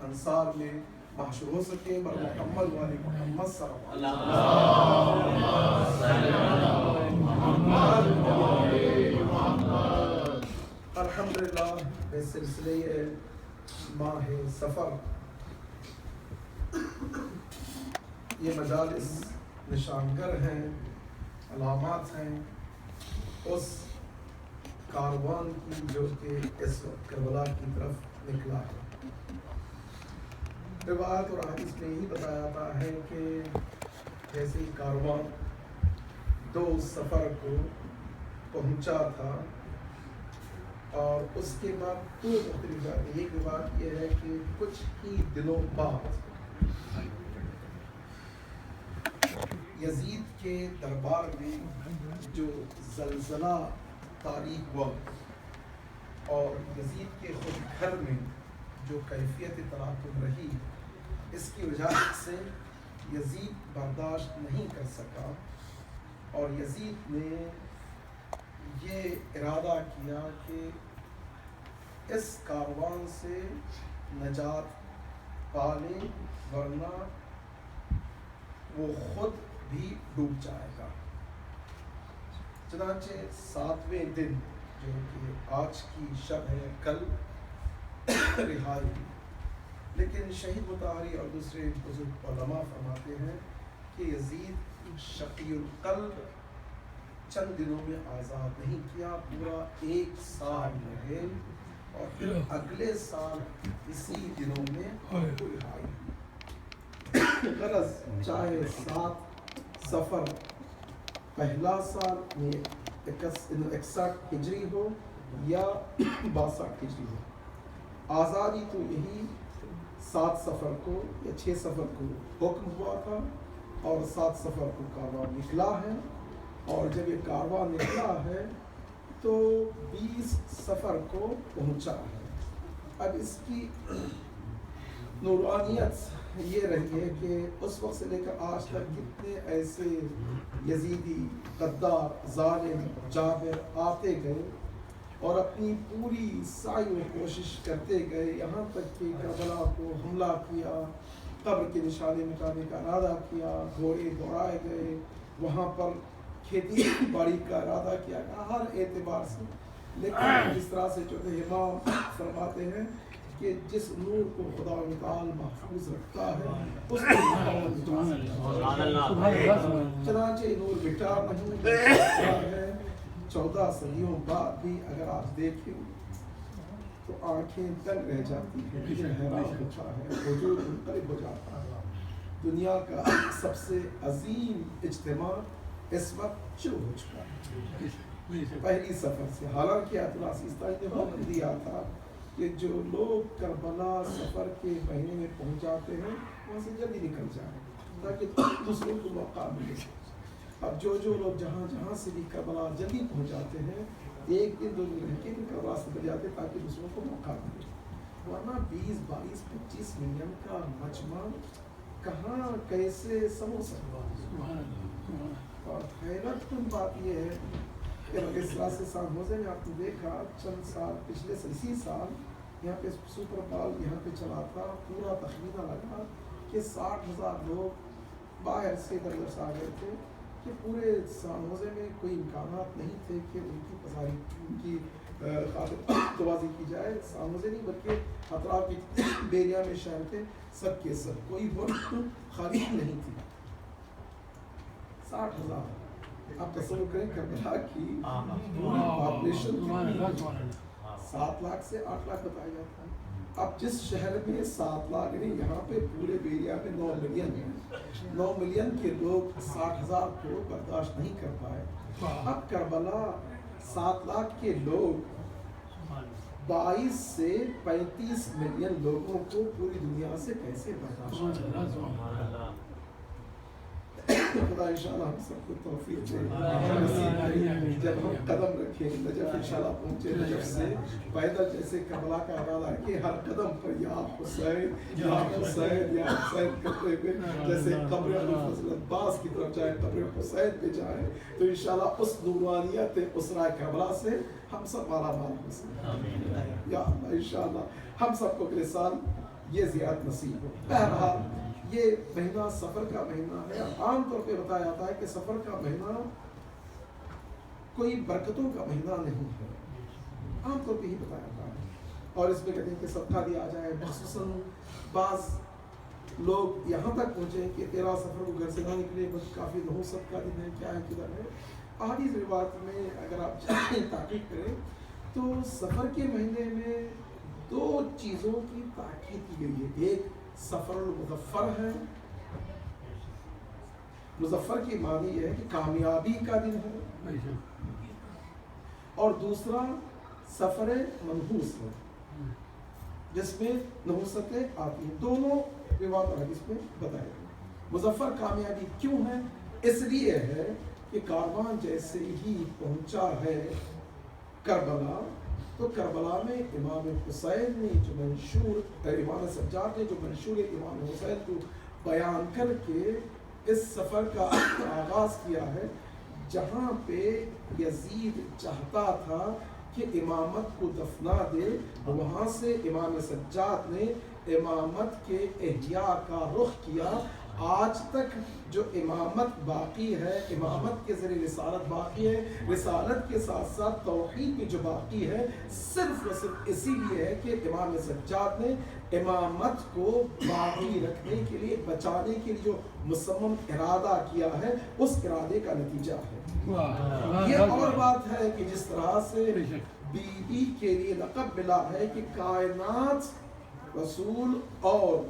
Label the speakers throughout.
Speaker 1: انصار میں محشور ہو سکے بر محمد والے محمد صلی اللہ علیہ وسلم۔ الحمدللہ اس سلسلے ماہ سفر یہ مجالس نشانگر ہیں، علامات ہیں اس کاروان کی جو کہ اس وقت کربلا کی طرف نکلا ہے۔ روایت اور حدیث میں یہی بتایا جاتا ہے کہ جیسے ہی کاروان 2 سفر کو پہنچا تھا اور اس کے بعد 2 مختلف باتیں، ایک بات یہ ہے کہ کچھ ہی دنوں بعد یزید کے دربار میں جو زلزلہ طاری ہوا اور یزید کے خود گھر میں جو کیفیت تلاطم رہی، اس کی وجہ سے یزید برداشت نہیں کر سکا اور یزید نے یہ ارادہ کیا کہ اس کاروان سے نجات پالے ورنہ وہ خود بھی ڈوب جائے گا۔ چنانچہ 7ویں دن جو کہ آج کی شب ہے، کل رہائی ہوئی، لیکن شہید مطہری اور دوسرے بزرگ علماء فرماتے ہیں کہ یزید شقی القلب چند دنوں میں آزاد نہیں کیا، پورا 1 سال رہے اور پھر اگلے سال اسی دنوں میں رہائی۔ غرض چاہے 7 سفر پہلا سال 61 ہجری ہو یا 62 ہجری ہو، آزادی تو یہی 7 سفر کو یا 6 سفر کو حکم ہوا تھا اور 7 سفر کو کاروان نکلا ہے، اور جب یہ کاروان نکلا ہے تو 20 سفر کو پہنچا ہے۔ اب اس کی نورانیت یہ رہی ہے کہ اس وقت سے لے کر آج تک کتنے ایسے یزیدی غدار ظالم جابر آتے گئے اور اپنی پوری سعی و کوشش کرتے گئے، یہاں تک کہ کربلا کو حملہ کیا، قبر کے نشانے مٹانے کا ارادہ کیا، گھوڑے دوڑائے گئے، وہاں پر کھیتی باڑی کا ارادہ کیا ہر اعتبار سے، لیکن جس طرح سے جو امام فرماتے ہیں کہ جس نور کو خدا تعالی محفوظ رکھتا ہے اس کو چنانچہ نور مٹا نہیں ہے۔ 14 صدیوں بعد بھی اگر آپ دیکھیں تو آنکھیں تنگ رہ جاتی ہیں، دل حیران ہوتا ہے، وجود منقلب ہو جاتا ہے۔ دنیا کا سب سے عظیم اجتماع اس وقت شروع ہو چکا ہے پہلی سفر سے، حالانکہ آیت اللہ سیستانی نے حکم دیا تھا کہ جو لوگ کربلا سفر کے مہینے میں پہنچ جاتے ہیں وہاں سے جلدی نکل جائیں تاکہ دوسروں کو موقع ملے۔ اب جو لوگ جہاں سے بھی کربلا جلدی پہنچ جاتے ہیں 1 دن 2 دن رہ کے بھی کربلا سے نکل جاتے تاکہ دوسروں کو موقع ملے، ورنہ 20 22 25 ملین کا مجمع کہاں کیسے سمو سکتا ہے۔ اور حیرت کن بات یہ ہے کہ اس طرح سے سان ہوزے میں آپ نے دیکھا چند سال پچھلے اسی سال یہاں پہ سپر بال یہاں پہ چلا تھا، پورا تخمینہ لگا کہ 60,000 لوگ باہر سے ادھر آ گئے تھے، کہ پورے سان ہوزے میں کوئی امکانات نہیں تھے کہ ان کی پذاری ان کی خاطر کی جائے۔ سان ہوزے نہیں بلکہ اطراف کی بیریا میں شہر تھے، سب کے سب کوئی وقت خالی نہیں تھی۔ 60,000 آپ تصور کریں کربلا کی پاپولیشن 7 لاکھ سے 8 لاکھ بتایا جاتا ہے۔ اب جس شہر میں 7 لاکھ یعنی یہاں پہ پورے بیریا میں 9 ملین ہیں، 9 ملین کے لوگ 60,000 کو برداشت نہیں کر پائے۔ اب کربلا 7 لاکھ کے لوگ 22 سے 35 ملین لوگوں کو پوری دنیا سے کیسے برداشت کرے؟ خدا انشاءاللہ ہم سب کو توفیق دے، جب ہم قدم رکھیں نجف انشاءاللہ پہنچے، نجف سے پیدل جیسے کربلا کا ارادہ کہ ہر قدم پر یا حسین یا حسین یا حسین کرتے ہوئے جیسے قبر ابوالفضل عباس کی طرف جائیں، قبر حسین پہ جائیں، تو انشاءاللہ اس نورانیت اسرائے کربلا سے ہم سب مالا مال ہو سکیں۔ یا اللہ انشاءاللہ ہم سب کو اگلے سال یہ زیادہ نصیب ہو. بہرحال یہ مہینہ سفر کا مہینہ ہے. عام طور پہ بتایا جاتا ہے کہ سفر کا مہینہ کوئی برکتوں کا مہینہ نہیں ہے، عام طور پہ ہی بتایا جاتا ہے. اور اس میں کہتے ہیں کہ صدقہ دیا جائے. مخصوصاً بعض لوگ یہاں تک پہنچے کہ 13 سفر کو گھر سے نہ نکلے، بس کافی نحوست کا دن ہے، کیا ہے کدھر ہے. احادیث روایت میں اگر آپ چاہیں تحقیق کریں تو سفر کے مہینے میں 2 چیزوں کی تاکید کی گئی ہے. ایک سفر المظفر ہے، مظفر کی معنی یہ ہے کہ کامیابی کا دن ہے، اور دوسرا سفر منحوس ہے جس میں نحوستیں آتی ہیں. دونوں روایت حدیث میں بتائے گئے. مظفر کامیابی کیوں ہے؟ اس لیے ہے کہ کاروان جیسے ہی پہنچا ہے کربلا، تو کربلا میں امام حسین نے جو منشور، امام سجاد نے جو منشور امام حسین کو بیان کر کے اس سفر کا آغاز کیا ہے، جہاں پہ یزید چاہتا تھا کہ امامت کو دفنا دے، وہاں سے امام سجاد نے امامت کے احیاء کا رخ کیا. آج تک جو امامت باقی ہے، امامت کے ذریعے رسالت باقی ہے، رسالت کے ساتھ ساتھ توحید بھی جو باقی ہے، صرف و صرف اسی لیے ہے کہ امام سجاد نے امامت کو باقی رکھنے کے لیے، بچانے کے لیے جو مصمم ارادہ کیا ہے، اس ارادے کا نتیجہ ہے. یہ اور بات ہے کہ جس طرح سے بی بی کے لیے لقب ملا ہے کہ کائنات رسول اور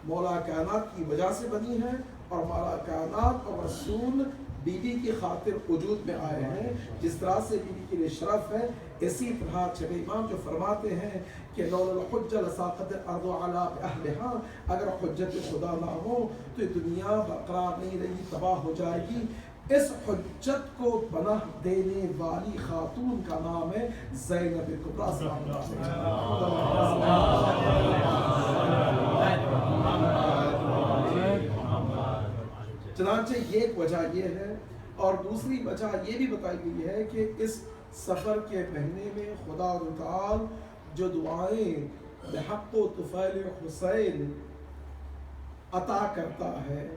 Speaker 1: مولا کائنات کی وجہ سے بنی ہے، اور مولا کائنات اور رسول بی بی کی خاطر وجود میں آئے ہیں، جس طرح سے بی بی کے لیے شرف ہے، اسی طرح چھٹے امام جو فرماتے ہیں کہ لولا الحجہ لساقط الارض علی اہلها، اگر حجت خدا نہ ہو تو یہ دنیا برقرار نہیں رہی، تباہ ہو جائے گی. اس حجت کو پناہ دینے والی خاتون کا نام ہے زینب کبریٰ سلام چنانچہ یہ ایک وجہ یہ ہے. اور دوسری وجہ یہ بھی بتائی گئی ہے کہ اس سفر کے مہینے میں خدا تعالی جو دعائیں بحق و طفیل حسین عطا کرتا ہے،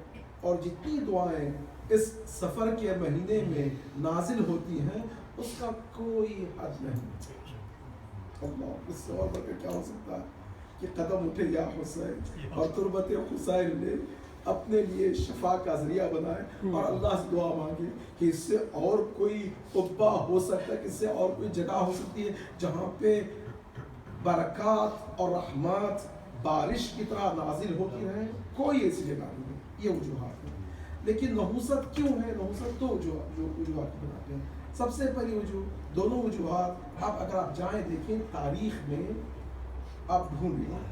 Speaker 1: اور جتنی دعائیں اس سفر کے مہینے میں نازل ہوتی ہیں، اس کا کوئی حد نہیں. اللہ، اس سے اور بڑھ کے کیا ہو سکتا ہے کہ قدم اٹھے یا حسین، اور تربت حسین نے اپنے لیے شفا کا ذریعہ بنائے، اور اللہ سے دعا مانگے کہ اس سے اور کوئی قبہ ہو سکتا ہے، کہ اس سے اور کوئی جگہ ہو سکتی ہے جہاں پہ برکات اور رحمات بارش کی طرح نازل ہوتی رہیں. کوئی ایسی جگہ نہیں ہے. یہ وجوہات ہیں. لیکن نحوست کیوں ہے؟ نحوست 2 وجوہات بناتے ہیں. سب سے پہلی وجوہ، دونوں وجوہات اگر آپ جائیں دیکھیں تاریخ میں، آپ ڈھونڈیں،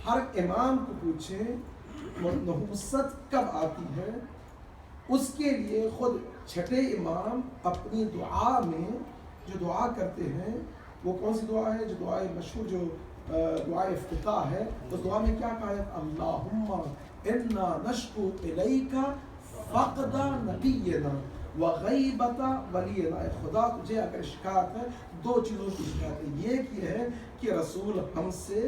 Speaker 1: ہر امام کو پوچھیں نحوست کب آتی ہے، اس کے لیے خود چھٹے امام اپنی دعا میں جو دعا کرتے ہیں، وہ کون سی دعا ہے؟ جو دعائے مشہور، جو دعائے افتتاح ہے، اس دعا میں کیا کہا ہے؟ اللہم انا نشکو الیک فقد نبینا وغیبت ولینا. خدا تجھے اگر شکایت ہے، 2 چیزوں کی شکایت ہے. ایک یہ ہے کہ رسول ہم سے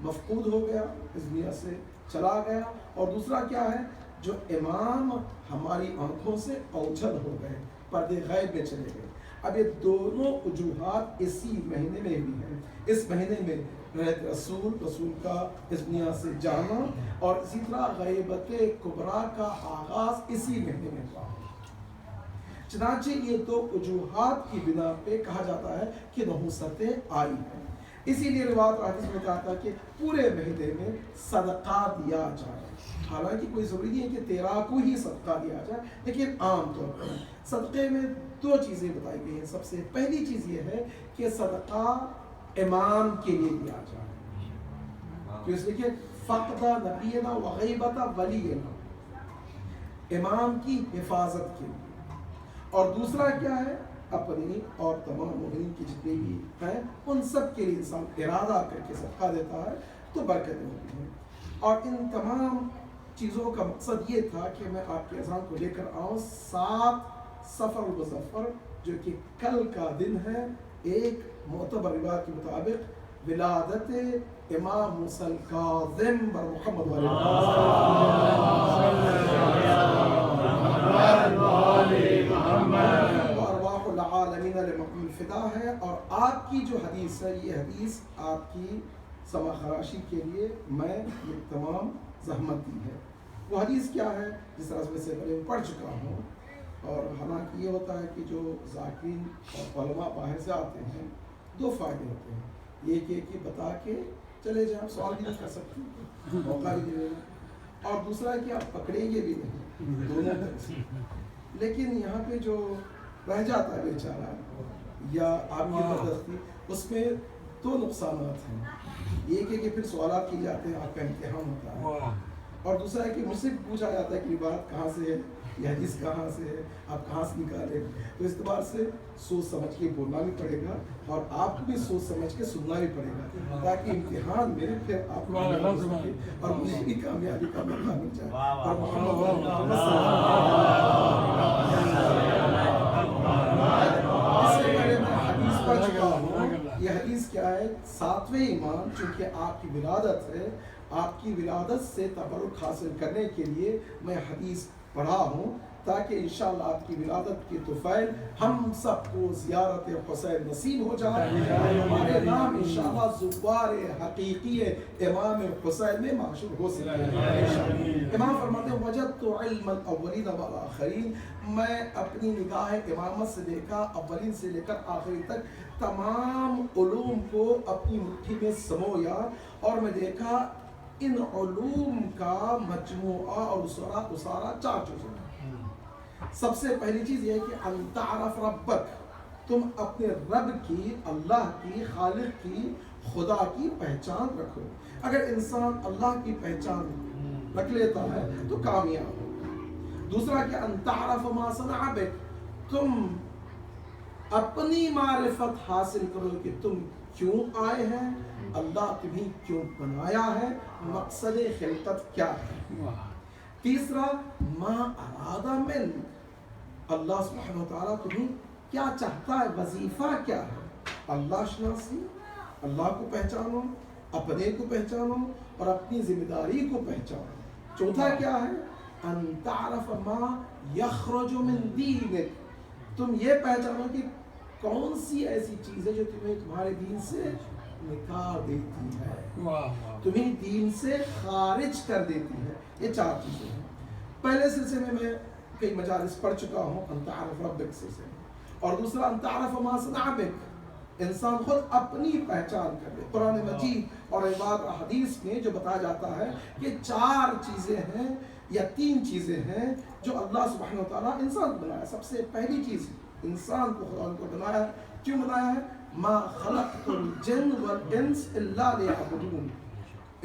Speaker 1: مفقود ہو گیا، اس دنیا سے چلا گیا، اور دوسرا کیا ہے؟ جو امام ہماری آنکھوں سے اوجھل ہو گئے، پردے غیب میں چلے گئے. اب یہ دونوں وجوہات اسی مہینے میں بھی ہیں. اس مہینے میں رسول کا اس دنیا سے جانا، اور اسی طرح غیبت کبریٰ کا آغاز اسی مہینے میں ہوا. چنانچہ یہ 2 وجوہات کی بنا پہ کہا جاتا ہے کہ نحوستیں آئی ہیں. اسی لیے روایت حدیث میں کہا تھا کہ پورے مہینے میں صدقہ دیا جائے. حالانکہ کوئی ضروری نہیں ہے کہ 13 کو ہی صدقہ دیا جائے، لیکن عام طور پر صدقے میں 2 چیزیں بتائی گئی ہیں. سب سے پہلی چیز یہ ہے کہ صدقہ امام کے لیے دیا جائے. تو اس لیے کہ فقد نبینا وغیبت ولینا، امام کی حفاظت کے لیے. اور دوسرا کیا ہے؟ اپنی اور تمام مومنین کی جتنے بھی ہیں ان سب کے لیے انسان ارادہ کر کے صدقہ دیتا ہے تو برکتیں ہوتی ہیں. اور ان تمام چیزوں کا مقصد یہ تھا کہ میں آپ کے اذان کو لے کر آؤں 7 سفر المظفر، جو کہ کل کا دن ہے. ایک معتبر روایت کے مطابق ولادت امام موسیٰ الکاظم بر محمد و ارواح العالمین لمقام الفدا ہے. اور آپ کی جو حدیث ہے یہ حدیث آپ کی سما خراشی کے لیے میں یہ تمام زحمت دی ہے. وہ حدیث کیا ہے جس طرح سے پہلے پڑھ چکا ہوں. اور حالانکہ یہ ہوتا ہے کہ جو ذاکرین اور علماء باہر سے آتے ہیں دو فائدے ہوتے ہیں. ایک یہ کہ بتا کے چلے جائیں, سوال بھی نہیں کر سکتے, موقع بھی نہیں, اور دوسرا کہ آپ پکڑیں گے بھی نہیں, دونوں طرح سے. لیکن یہاں پہ جو رہ جاتا ہے بیچارہ یا آپ کی بدبختی, اس میں دو نقصانات ہیں. ایک ہے کہ پھر سوالات کیے جاتے ہیں, آپ کا امتحان ہوتا ہے, اور دوسرا ہے کہ مجھ سے پوچھا جاتا ہے کہ یہ بات کہاں سے ہے, یہ حدیث کہاں سے ہے, آپ کہاں سے نکالے. تو اس اعتبار سے سوچ سمجھ کے بولنا بھی پڑے گا اور آپ کو بھی سوچ سمجھ کے سننا بھی پڑے گا, تاکہ امتحان میں پھر آپ کو اور مجھے بھی کامیابی کا موقع مل جائے. اور اس سے پہلے میں حدیث پڑھ چکا ہوں. یہ حدیث کیا ہے؟ 7ویں امام چونکہ آپ کی ولادت ہے, آپ کی ولادت سے تبرک حاصل کرنے کے لیے میں حدیث پڑھا ہوں, تاکہ انشاءاللہ آپ کی ولادت کی طفیل ہم سب کو زیارت حسین نصیب ہو جائے, ہمارے نام انشاءاللہ زوار حقیقی امام حسین میں معشور ہو سکے. امام فرماتے ہیں وجدت علم الاولین والآخرین, میں اپنی نگاہ امامت سے دیکھا, اولین سے لے کر آخری تک تمام علوم کو اپنی مٹھی میں سمویا, اور میں دیکھا ان علوم کا مجموعہ اور اسارہ 4 چیزیں. سب سے پہلی چیز یہ ہے کہ ان تعرف ربک, تم اپنے رب کی, اللہ کی, خالق کی, خدا کی پہچان رکھو. اگر انسان اللہ کی پہچان رکھ لیتا ہے تو کامیاب ہو. دوسرا کہ ان تعرف ما صنع بک, تم اپنی معرفت حاصل کرو کہ تم کیوں آئے ہیں, اللہ تمہیں کیوں بنایا ہے, مقصد خلقت کیا ہے. تیسرا ما اراد من, اللہ سبحانہ وتعالیٰ تمہیں کیا چاہتا ہے, وظیفہ کیا ہے. اللہ شناسی, اللہ کو پہچانو, اپنے کو پہچانو اور اپنی ذمہ داری کو پہچانو. چوتھا کیا ہے؟ ان تعرف ما یخرج من دینک, تم یہ پہچانو کہ کون سی ایسی چیز ہے جو تمہیں تمہارے دین سے نکال دیتی ہے, تمہیں دین سے خارج کر دیتی ہے. یہ 4 چیزیں ہیں. پہلے سلسلے میں کئی مجالس پڑھ چکا ہوں ان تعرف ربک سے, اور دوسرا ان تعرف ما صنع بک, انسان خود اپنی پہچان کر لے. قرآن مجید اور عباد حدیث میں جو بتایا جاتا ہے کہ 4 چیزیں ہیں یا 3 چیزیں ہیں جو اللہ سبحانہ وتعالیٰ انسان کو بنایا. سب سے پہلی چیز انسان کو خدا کو بنایا. کیوں بنایا ہے؟ ما خلقت الجن والانس الا لیعبدون,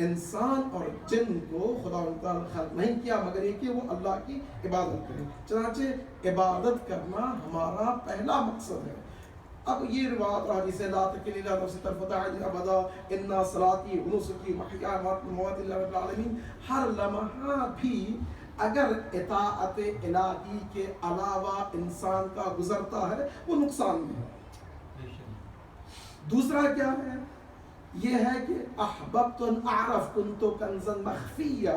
Speaker 1: انسان اور جن کو خدا تعالیٰ خلق نہیں کیا مگر یہ کہ وہ اللہ کی عبادت کریں. چنانچہ عبادت کرنا ہمارا پہلا مقصد ہے. اب یہ روایت حدیث ہے لا تکلنی الی نفسی طرفۃ عین ابدا ان صلاتی و نسکی و محیائی و مماتی للہ رب العالمین, ہر لمحہ بھی اگر اطاعت الہی کے علاوہ انسان کا گزرتا ہے وہ نقصان میں ہے. دوسرا کیا ہے؟ یہ ہے کہ احببت ان اعرف کنت کنزا مخفیا,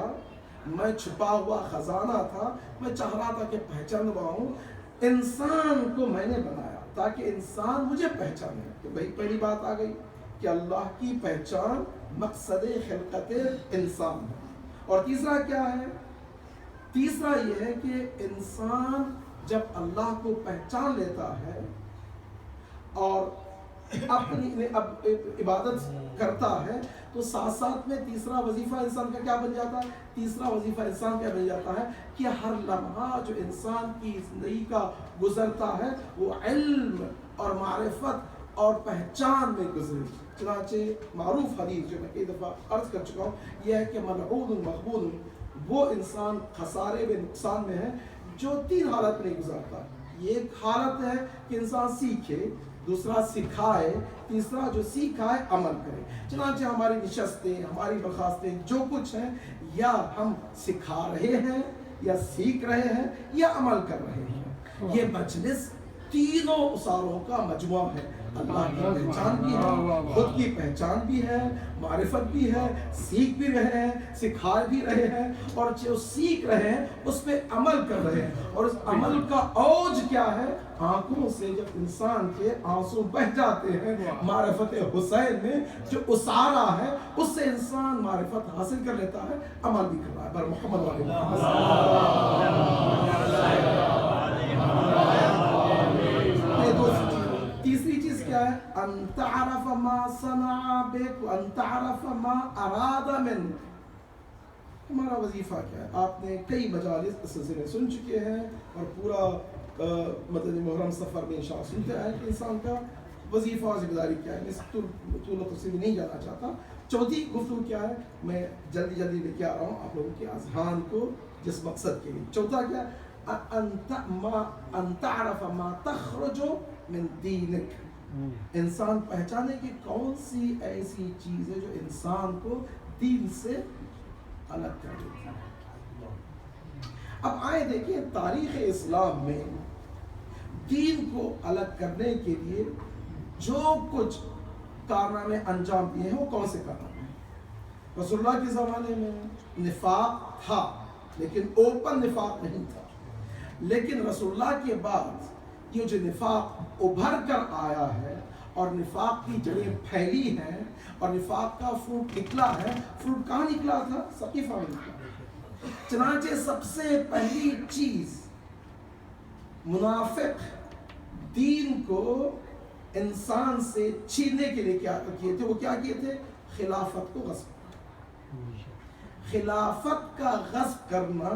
Speaker 1: میں چھپا ہوا خزانہ تھا, میں چاہ رہا تھا کہ پہچان پاؤں. انسان کو میں نے بنایا تاکہ انسان مجھے پہچانے. تو بھائی پہلی بات آ گئی کہ اللہ کی پہچان مقصد خلقت انسان ہے. اور تیسرا کیا ہے؟ تیسرا یہ ہے کہ انسان جب اللہ کو پہچان لیتا ہے اور اپنی عبادت کرتا ہے تو ساتھ ساتھ میں تیسرا وظیفہ انسان کا کیا بن جاتا ہے؟ تیسرا وظیفہ انسان کیا بن جاتا ہے کہ ہر لمحہ جو انسان کی زندگی کا گزرتا ہے وہ علم اور معرفت اور پہچان میں گزرے. چنانچہ معروف حدیث جو میں کئی دفعہ عرض کر چکا ہوں یہ ہے کہ ملعون مغبون, وہ انسان خسارے میں نقصان میں ہے جو 3 حالت میں نہیں گزارتا. یہ ایک حالت ہے کہ انسان سیکھے, دوسرا سکھائے, تیسرا جو سیکھا ہے عمل کرے. چنانچہ ہماری نشستیں, ہماری برخاستیں جو کچھ ہیں یا ہم سکھا رہے ہیں یا سیکھ رہے ہیں یا عمل کر رہے ہیں. یہ مجلس تینوں اساروں کا مجموعہ ہے. اللہ کی پہچان بھی ہے، خود کی پہچان بھی ہے، معرفت بھی ہے، سیکھ بھی رہے ہیں، سکھا بھی رہے ہیں، اور جو سیکھ رہے ہیں اس پہ عمل کر رہے ہیں. اور اس عمل کا اوج کیا ہے؟ آنکھوں سے جب انسان کے آنسو بہ جاتے ہیں معرفت حسین میں جو اسارا ہے، اس سے انسان معرفت حاصل کر لیتا ہے، عمل بھی کر رہا ہے. بر محمد علیہ تیسری چیز کیا ہے؟ ان تعرف ما صنع بک وان تعرف ما اراد منک. ہمارا وظیفہ کیا ہے؟ آپ نے کئی مجالس اس سلسلے سن چکے ہیں اور پورا مطلب محرم سفر میں انشاءاللہ سنتے آئے کہ انسان کا وظیفہ اور ذمہ داری کیا ہے. میں اس طول و تفصیل نہیں جانا چاہتا. چوتھی گفتگو کیا ہے؟ میں جلدی جلدی لے کے آ رہا ہوں آپ لوگوں کے اذہان کو جس مقصد کے لیے. چوتھا کیا ہے؟ ان تعرف ما تخرج من دینک. انسان پہچانے کہ کون سی ایسی چیز ہے جو انسان کو دین سے الگ کر دیتی ہے. اب آئے دیکھیں تاریخ اسلام میں دین کو الگ کرنے کے لیے جو کچھ کارنامے انجام دیے ہیں وہ کون سے کارنامے ہیں؟ رسول اللہ کے زمانے میں نفاق تھا لیکن اوپن نفاق نہیں تھا. لیکن رسول اللہ کے بعد یہ جو نفاق ابھر کر آیا ہے اور نفاق کی جڑیں پھیلی ہیں اور نفاق کا فروٹ نکلا ہے. فروٹ کہاں نکلا تھا؟ سقیفہ میں نکلا. چنانچہ سب سے پہلی چیز منافق دین کو انسان سے چھیننے کے لیے کیا کیے تھے؟ وہ کیا کیے تھے؟ خلافت کو غصب. خلافت کا غصب کرنا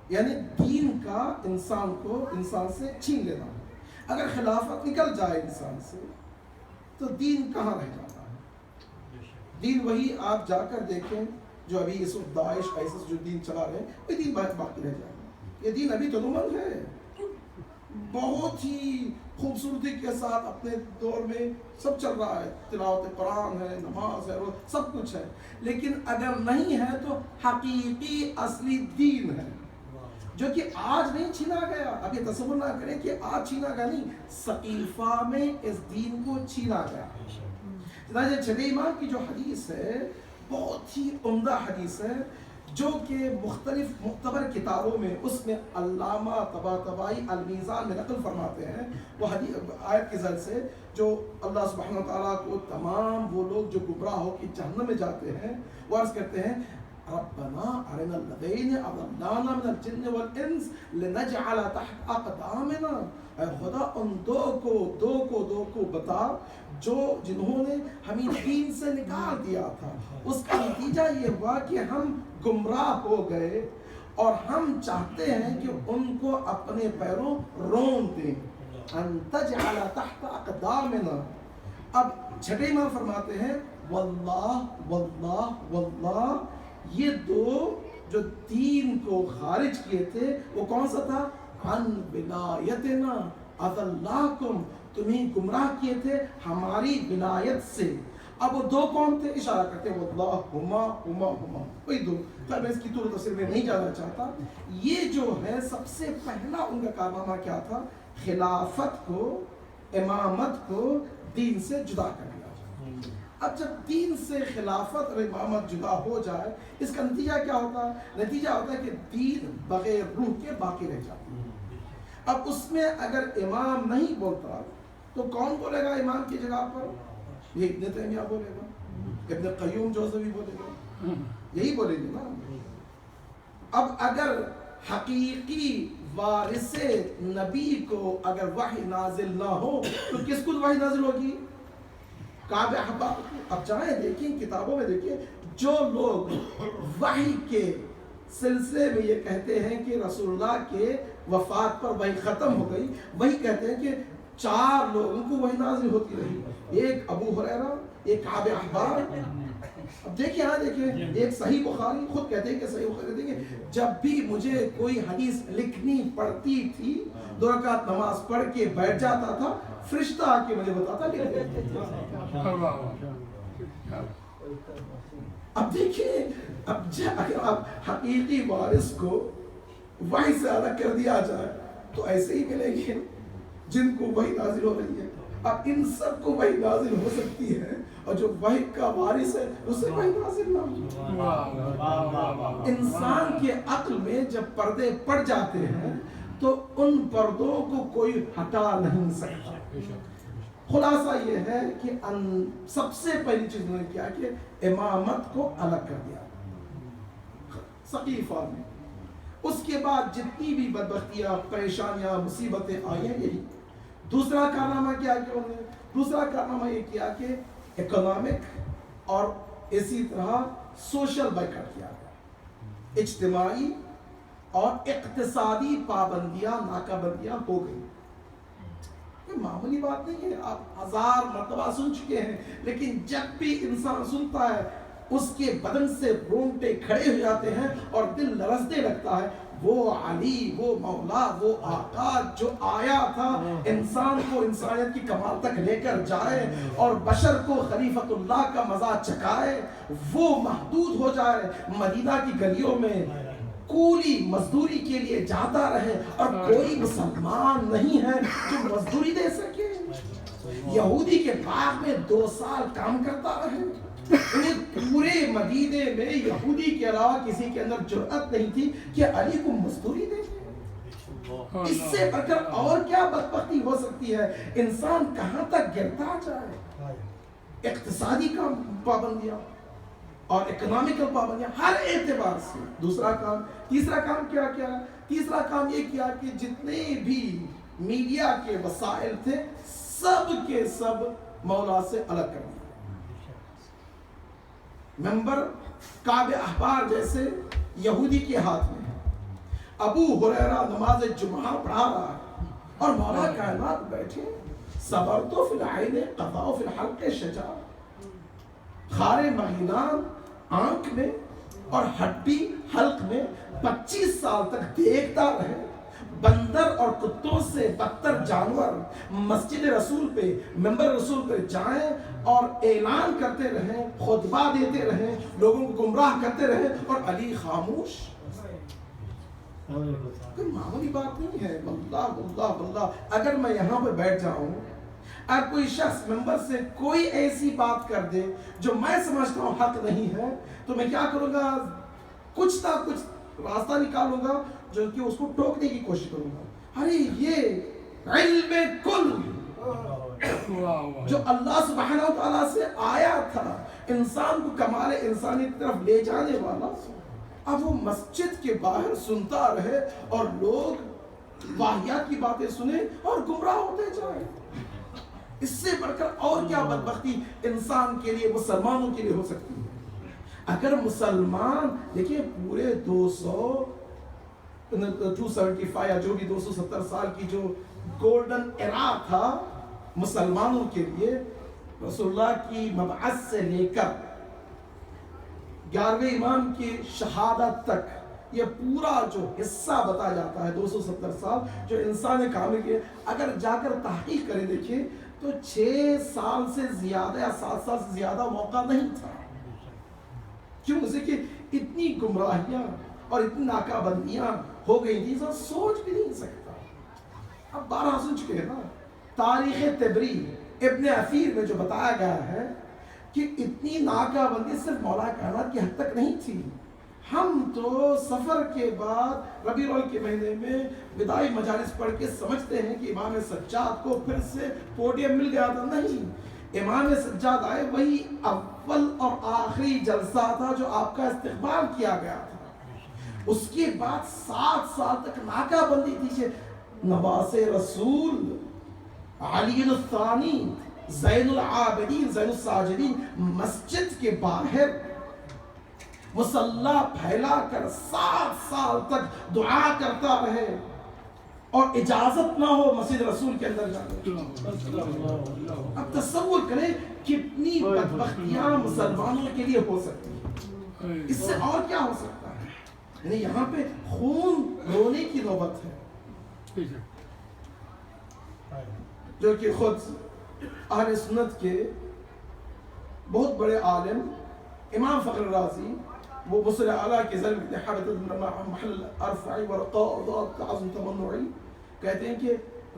Speaker 1: یعنی دین کا انسان سے چھین لینا. اگر خلافت نکل جائے انسان سے تو دین کہاں رہ جاتا ہے؟ دین وہی آپ جا کر دیکھیں جو ابھی اس وقت داعش آئیسس جو دین چلا رہے ہیں وہ دین باقی رہ جائے گا. یہ دین ابھی تو نمن ہے، بہت ہی خوبصورتی کے ساتھ اپنے دور میں سب چل رہا ہے. تلاوت قرآن ہے، نماز ہے، سب کچھ ہے. لیکن اگر نہیں ہے تو حقیقی اصلی دین ہے جو کہ آج نہیں چھینا گیا. اب یہ تصور نہ کریں کہ آج چھینا گیا، نہیں، سقیفہ میں اس دین کو چھینا گیا. چنانچہ چھٹے امام کی جو حدیث ہے بہت ہی عمدہ حدیث ہے جو کہ مختلف معتبر کتابوں میں اس میں علامہ طباطبائی المیزان میں نقل فرماتے ہیں. وہ حدیث آیت کے ذریعے سے جو اللہ سبحانہ وتعالیٰ کو تمام وہ لوگ جو گمراہ ہو کے جہنم میں جاتے ہیں وہ عرض کرتے ہیں ربنا ارنا الذین اضلانا من الجن والانس لنجعل تحت اقدامنا. اے خدا ان دو کو بتا جو جنہوں نے ہمیں دین سے نکال دیا تھا. اس کا نتیجہ یہ ہوا کہ ہم گمراہ ہو گئے اور ہم چاہتے ہیں کہ ان کو اپنے پیروں رون دیں. ان تجعل تحت اقدامنا. اب چھٹے امام فرماتے ہیں واللہ واللہ واللہ، یہ دو جو دین کو خارج کیے تھے وہ کون سا تھا؟ عن ولایتنا اضلاکم، تمہیں گمراہ کیے تھے ہماری ولایت سے. اب وہ دو کون تھے؟ اشارہ کرتے ہیں واللہ ہما وہی دو. میں اس کی طول تفصیل میں نہیں جانا چاہتا. یہ جو ہے سب سے پہلا ان کا کارنامہ کیا تھا؟ خلافت کو، امامت کو دین سے جدا کر دیا. اب جب دین سے خلافت اور امامت جدا ہو جائے اس کا نتیجہ کیا ہوتا ہے؟ نتیجہ ہوتا ہے کہ دین بغیر روح کے باقی رہ جاتا ہے. اب اس میں اگر امام نہیں بولتا تو کون بولے گا امام کی جگہ پر؟ یہ ابن تیمیہ بولے گا، ابن قیوم جوزوی بولے گا، یہی بولے گے نا. اب اگر حقیقی وارث نبی کو اگر وحی نازل نہ ہو تو کس کو وحی نازل ہوگی؟ کعب احبار. اب جائیں دیکھیں کتابوں میں دیکھیں جو لوگ وحی کے سلسلے میں یہ کہتے ہیں کہ رسول اللہ کے وفات پر وحی ختم ہو گئی، وہی کہتے ہیں کہ 4 لوگوں کو وحی نازل ہوتی رہی. ایک ابو ہریرہ، ایک کعب احبار. اب دیکھیں ہاں دیکھیں ایک صحیح بخاری خود کہتے ہیں کہ صحیح بخاری کہتے ہیں کہ جب بھی مجھے کوئی حدیث لکھنی پڑتی تھی 2 رکعت نماز پڑھ کے بیٹھ جاتا تھا، فرشتہ آ کے مجھے بتاتا لکھ دیتا. اب دیکھیں اگر آپ حقیقی وارث کو وحی سے الگ کر دیا جائے تو ایسے ہی ملیں گے جن کو وحی نازل ہو رہی ہے. اب ان سب کو وحی نازل ہو سکتی ہے اور جو وحی کا وارث ہے اسے وحی نازل نہ ہو. انسان کے عقل میں جب پردے پڑ جاتے ہیں تو ان پردوں کو کوئی ہٹا نہیں سکتا. خلاصہ یہ ہے کہ سب سے پہلی چیز انہوں نے کیا کہ امامت کو الگ کر دیا سقیفہ میں. اس کے بعد جتنی بھی بدبختیاں پریشانیاں مصیبتیں آئی ہیں یہی. دوسرا کارنامہ کیا کہ انہوں نے دوسرا کارنامہ یہ کیا کہ اکنامک اور اسی طرح سوشل بائیکاٹ کیا گیا. اجتماعی اور اقتصادی پابندیاں ناکہ بندیاں ہو گئی. معمولی بات نہیں ہے, آپ 1000 مرتبہ سن چکے ہیں, لیکن جب بھی انسان سنتا ہے اس کے بدن سے رونگٹے کھڑے ہو جاتے ہیں اور دل لرزنے لگتا ہے. وہ علی, وہ مولا, وہ آقا جو آیا تھا انسان کو انسانیت کی کمال تک لے کر جائے اور بشر کو خلیفۃ اللہ کا مزہ چکھائے, وہ محدود ہو جائے, مدینہ کی گلیوں میں کولی مزدوری کے لیے جاتا رہے اور کوئی مسلمان نہیں ہے جو مزدوری دے سکے. یہودی کے باغ میں 2 سال کام کرتا رہے. پورے مدینے میں یہودی کے علاوہ کسی کے اندر جرأت نہیں تھی کہ علی کو مزدوری دے. اس سے بڑھ کر اور کیا بدبختی ہو سکتی ہے؟ انسان کہاں تک گرتا جائے. اقتصادی کا پابندیاں اور اکنامیکل پابندیاں ہر اعتبار سے. دوسرا کام, تیسرا کام کیا کیا؟ تیسرا کام یہ کیا کہ جتنے بھی میڈیا کے وسائل تھے سب کے سب مولا سے الگ کر دیا. ممبر کعب احبار جیسے یہودی کے ہاتھ میں ہے. ابو ہریرہ نماز جمعہ پڑھا رہا ہے اور مولا کائنات بیٹھے صبر تو فی العین قضاء فی الحلق شجاع. خار مغیلان آنکھ میں اور ہڈی حلق میں 25 سال تک دیکھتا رہے. بندر اور کتوں سے بدتر جانور مسجد رسول پہ ممبر رسول پہ جائیں اور اعلان کرتے رہیں, خطبہ دیتے رہیں, لوگوں کو گمراہ کرتے رہیں اور علی خاموش. کوئی معمولی بات نہیں ہے. واللہ واللہ واللہ اگر میں یہاں پہ بیٹھ جاؤں, اگر کوئی شخص ممبر سے کوئی ایسی بات کر دے جو میں سمجھتا ہوں حق نہیں ہے, تو میں کیا کروں گا؟ کچھ نہ کچھ راستہ نکالوں گا جو کہ اس کو ٹوکنے کی کوشش کروں گا. ارے یہ علم کل جو اللہ سبحانہ و تعالیٰ سے آیا تھا, انسان کو کمال انسانی کی طرف لے جانے والا, اب وہ مسجد کے باہر سنتا رہے اور لوگ واہیات کی باتیں سنیں اور گمراہ ہوتے جائیں. اس سے بڑھ کر اور کیا بدبختی انسان کے لیے, مسلمانوں کے لیے ہو سکتی ہے؟ اگر مسلمان دیکھیں پورے 275 یا جو بھی 270 سال کی جو گولڈن ایرا تھا مسلمانوں کے لیے, رسول اللہ کی مبعث سے لے کر 11ویں امام کی شہادت تک, یہ پورا جو حصہ بتا جاتا ہے 270 سال جو انسان کامل کے, اگر جا کر تحقیق کریں دیکھیں تو 6 سال سے زیادہ یا 7 سال سے زیادہ موقع نہیں تھا. کیوں؟ اسے کہ اتنی گمراہیاں اور اتنی ناکہ بندیاں ہو گئی تھی, سب سوچ بھی نہیں سکتا. اب 12 سن چکے ہیں نا. تاریخ تبری ابن اثیر میں جو بتایا گیا ہے کہ اتنی ناکہ بندی صرف مولا کائنات کی حد تک نہیں تھی. ہم تو سفر کے بعد ربیع الاول کے مہینے میں وداعی مجالس پڑھ کے سمجھتے ہیں کہ امام سجاد کو پھر سے پوڈیم مل گیا تھا. نہیں, امام سجاد آئے, وہی اول اور آخری جلسہ تھا جو آپ کا استقبال کیا گیا تھا. اس کے بعد 7 سال تک ناکہ بندی تھی. نواس رسول علی الثانی زین العابدین زین الساجدین مسجد کے باہر مصلی پھیلا کر 7 سال تک دعا کرتا رہے اور اجازت نہ ہو مسجد رسول کے اندر جانے. اب تصور کریں کتنی بدبختیاں مسلمانوں کے لیے ہو سکتی ہیں. اس سے اور کیا ہو سکتا ہے؟ یعنی یہاں پہ خون رونے کی نوبت ہے. جو کہ خود اہل سنت کے بہت بڑے عالم امام فخر رازی, وہ مصر اعلیٰ کے ذریعے حالت محل ارفعی ورقاء ضاد تعظم تمنعی کہتے ہیں کہ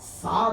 Speaker 1: 7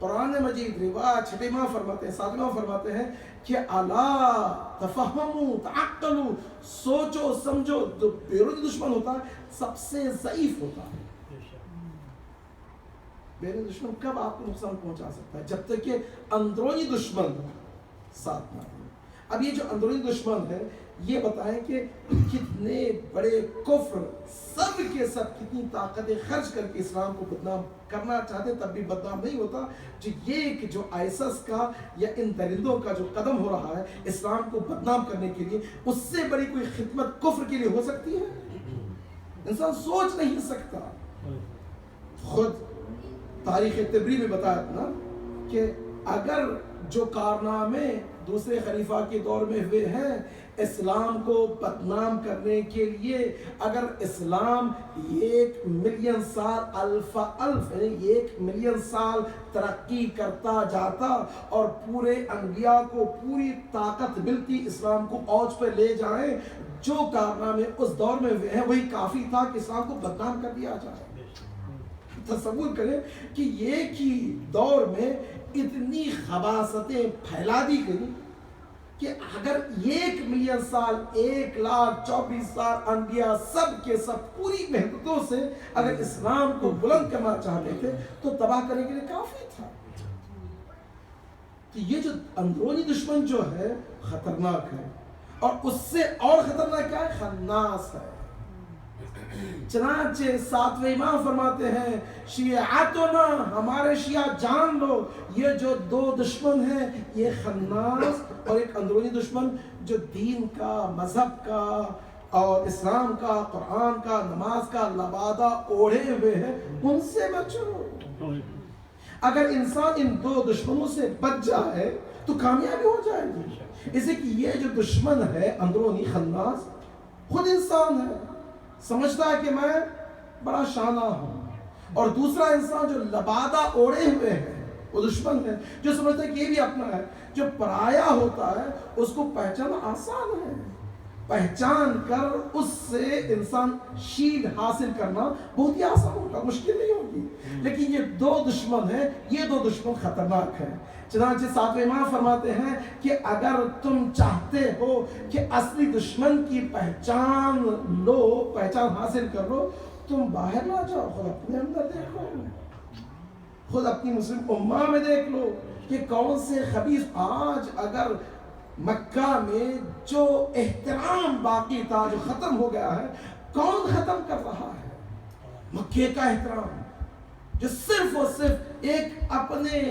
Speaker 1: قرآن مجید روایت 6 ماہ فرماتے ہیں 7 ماہ فرماتے ہیں کہ الا تفہموا تعقلوا، سوچو سمجھو. جو بیرونی دشمن ہوتا ہے سب سے ضعیف ہوتا ہے. بیرونی دشمن کب آپ کو نقصان پہنچا سکتا ہے؟ جب تک کہ اندرونی دشمن ساتھ نہ دے. اب یہ جو اندرونی دشمن ہے یہ بتائیں کہ کتنے بڑے کفر سب کے سب کتنی طاقتیں خرچ کر کے اسلام کو بدنام کرنا چاہتے تب بھی بدنام نہیں ہوتا. جو آئسس کا یا ان درندوں کا جو قدم ہو رہا ہے اسلام کو بدنام کرنے کے لیے، اس سے بڑی کوئی خدمت کفر کے لیے ہو سکتی ہے؟ انسان سوچ نہیں سکتا. خود تاریخ تبری میں بتایا تھا کہ اگر جو کارنامے دوسرے خلیفہ کے دور میں ہوئے ہیں اسلام کو بدنام کرنے کے لیے، اگر اسلام 1 ملین سال 1 ملین سال ترقی کرتا جاتا اور پورے انبیاء کو پوری طاقت ملتی اسلام کو اوج پہ لے جائیں، جو کارنامے اس دور میں ہوئے ہیں وہی کافی تھا کہ اسلام کو بدنام کر دیا جائے. تصور کریں کہ ایک ہی دور میں اتنی خباثتیں پھیلا دی گئی کہ اگر 1 ملین سال 1,24,000 انبیاء سب کے سب پوری محنتوں سے اگر اسلام کو بلند کرنا چاہتے تھے تو تباہ کرنے کے لیے کافی تھا. تو یہ جو اندرونی دشمن جو ہے خطرناک ہے، اور اس سے اور خطرناک کیا ہے؟ خناس ہے. چنانچہ 7ویں امام فرماتے ہیں شیعتنا، ہمارے شیعہ جان لو یہ جو 2 دشمن ہیں، یہ خناس اور ایک اندرونی دشمن جو دین کا، مذہب کا اور اسلام کا، قرآن کا، نماز کا لبادہ اوڑھے ہوئے ہیں، ان سے بچو. اگر انسان ان 2 دشمنوں سے بچ جائے تو کامیابی ہو جائے گی. اسے کہ یہ جو دشمن ہے اندرونی خناس خود انسان ہے، سمجھتا ہے کہ میں بڑا شانہ ہوں، اور دوسرا انسان جو لبادہ اوڑے ہوئے ہیں وہ دشمن ہے جو سمجھتا ہے کہ یہ بھی اپنا ہے. جو پرایا ہوتا ہے اس کو پہچانا آسان ہے، پہچان کر اس سے انسان شیل حاصل کرنا بہت ہی آسان ہوگا، مشکل نہیں ہوگی. لیکن یہ 2 دشمن ہیں، یہ 2 دشمن خطرناک ہیں. چنانچہ 7ویں امام فرماتے ہیں کہ اگر تم چاہتے ہو کہ اصلی دشمن کی پہچان لو، پہچان حاصل کر لو، تم باہر نہ جاؤ، خود اپنے اندر دیکھو، خود اپنی مسلم امہ میں دیکھ لو کہ کون سے خبیث. آج اگر مکہ میں جو احترام باقی تھا جو ختم ہو گیا ہے، کون ختم کر رہا ہے؟ مکے کا احترام جو صرف اور صرف ایک اپنے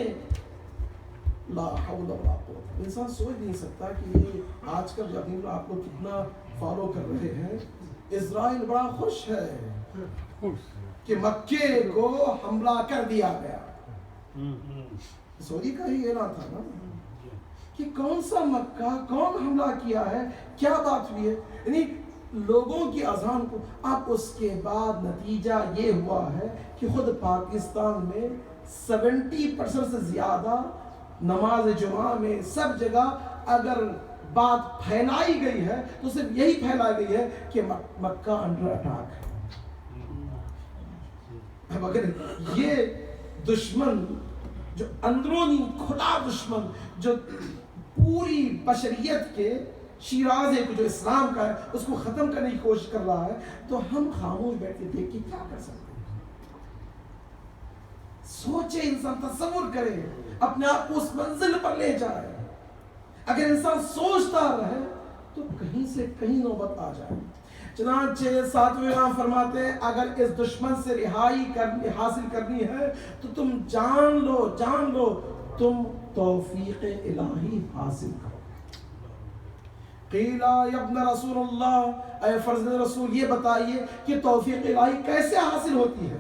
Speaker 1: لا حول ولا قوت. انسان سوچ نہیں سکتا کہ یہ آج کل جب آپ لوگ کتنا فالو کر رہے ہیں. اسرائیل بڑا خوش ہے کہ مکے کو حملہ کر دیا گیا. سعودی کا ہی اعلان تھا نا کہ کون سا مکہ، کون حملہ کیا ہے، کیا بات ہوئی ہے. یعنی لوگوں کی اذان کو. اب اس کے بعد نتیجہ یہ ہوا ہے کہ خود پاکستان میں 70% سے زیادہ نماز جمعہ میں سب جگہ اگر بات پھیلائی گئی ہے تو صرف یہی پھیلائی گئی ہے کہ مکہ انڈر اٹیک ہے. اب اگر یہ دشمن جو اندرونی کھلا دشمن جو پوری بشریت کے شیرازے کو جو اسلام کا ہے اس کو ختم کرنے کی کوشش کر رہا ہے تو ہم خاموش بیٹھ کے دیکھ کے کیا کر سکتے ہیں؟ سوچے انسان، تصور کرے، اپنے آپ کو اس منزل پر لے جائے. اگر انسان سوچتا رہے تو کہیں سے کہیں نوبت آ جائے. چنانچہ 7ویں امام فرماتے ہیں اگر اس دشمن سے رہائی حاصل کرنی ہے تو تم جان لو تم توفیق الہی حاصل کرو. قیل یا ابن رسول اللہ، اے فرزند رسول یہ بتائیے کہ توفیق الہی کیسے حاصل ہوتی ہے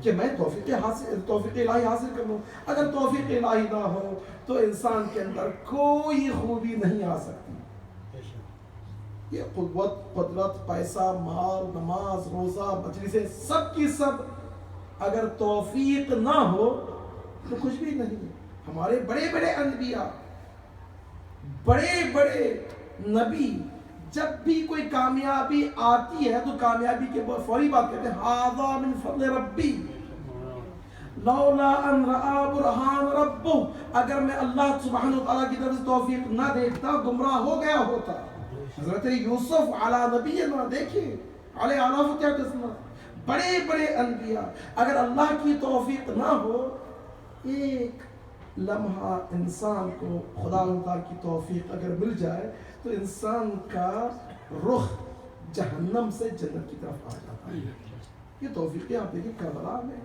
Speaker 1: کہ میں توفیق الہی حاصل کر لوں. اگر توفیق الہی نہ ہو تو انسان کے اندر کوئی خوبی نہیں آ سکتی. یہ قوت، قدرت، پیسہ، مال، نماز، روزہ، مجلسیں سب کی سب اگر توفیق نہ ہو تو کچھ بھی نہیں. ہمارے بڑے بڑے انبیاء، بڑے بڑے نبی جب بھی کوئی کامیابی آتی ہے تو کامیابی کے فوری بات کہتے ہیں ھذا من فضل ربی. لولا ان رآ برہان ربہ، اگر میں اللہ سبحانہ وتعالیٰ کی طرف سے توفیق نہ دیکھتا گمراہ ہو گیا ہوتا۔ حضرت یوسف علی نبینا دیکھیے علیہ آلہ قسمت، بڑے بڑے انبیاء، اگر اللہ کی توفیق نہ ہو، ایک لمحہ انسان کو خدا تعالیٰ کی توفیق اگر مل جائے تو انسان کا رخ جہنم سے جنت کی طرف آ جاتا ہے۔ یہ توفیقیں آپ دیکھیں کربلا میں،